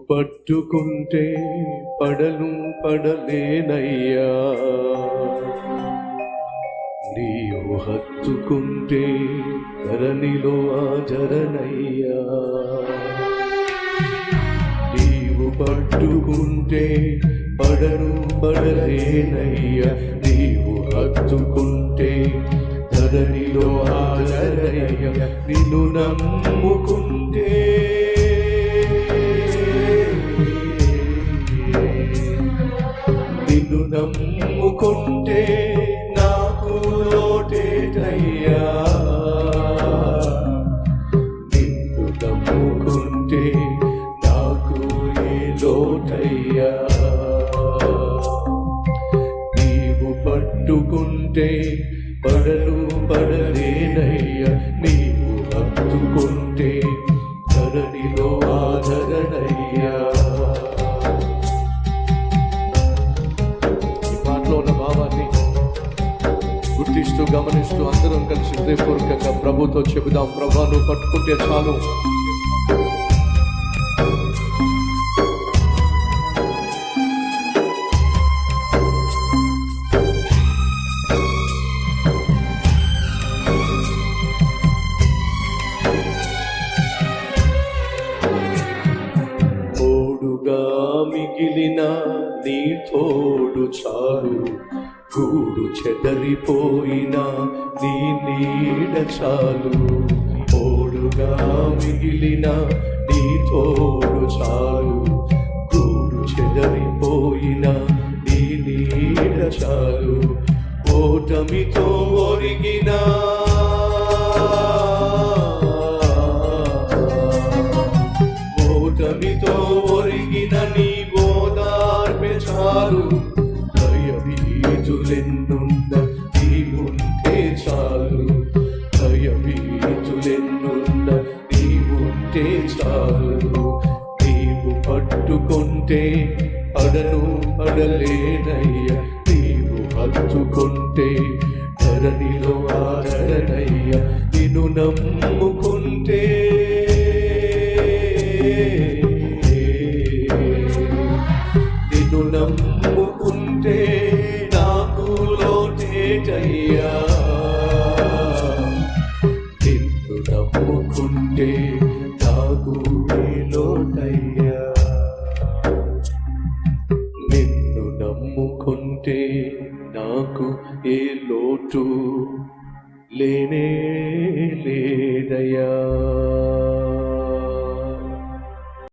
పట్టుకుంటే పడలేనయ్యా, నీవు హత్తుకుంటే ధరణిలో ఆజరనయ్యా. నీవు పట్టుకుంటే పడలేనయ్యా, నీవు హత్తుకుంటే ధరణిలో ఆజరనయ్యా. నిన్ను నమ్ముకుంటే నిన్ను నమ్ముకుంటే నాకు లోటేటయ్యా, నిన్ను నమ్ముకుంటే నాకు ఏ లోటయ్యా. నీవు పట్టుకుంటే పడలేనయ్యా, నీవు హత్తుకుంటే ధరణిలో ఆదరణయ్యా. గుర్తిస్తూ గమనిస్తూ అందరం కలిసి హృదయపూర్వకంగా ప్రభుతో చెబుదాం, ప్రభా నువ్వు పట్టుకుంటే చాలు. తోడుగా మిగిలిన నీ తోడు చాలు, గూడు చెదరిపోయినా నీ నీడ చాలు. తోడుగా మిగిలిన నీ తోడు చాలు, గూడు చెదరిపోయినా నీ నీడ చాలు. ఓటమితో ఒరిగిన ఓటమితో ఒరిగిన నీ ఓదార్పే చాలు. భయభీతులెన్నున్న నీవుంటే చాలు, భయభీతులెన్నున్న నీవుంటే చాలు. నీవు పట్టుకుంటే పడలేనయ్యా, నీవు హత్తుకుంటే ధరణిలో ఆదరణయ్యా. నిన్ను నమ్ముకుంటే నిన్ను నమ్ముకుంటే నాకు లోటేటయ్యా, నిన్ను నమ్ముకుంటే నాకు లోటయ్యా. నిన్ను నమ్ముకుంటే నాకు ఏ లోటు లేనే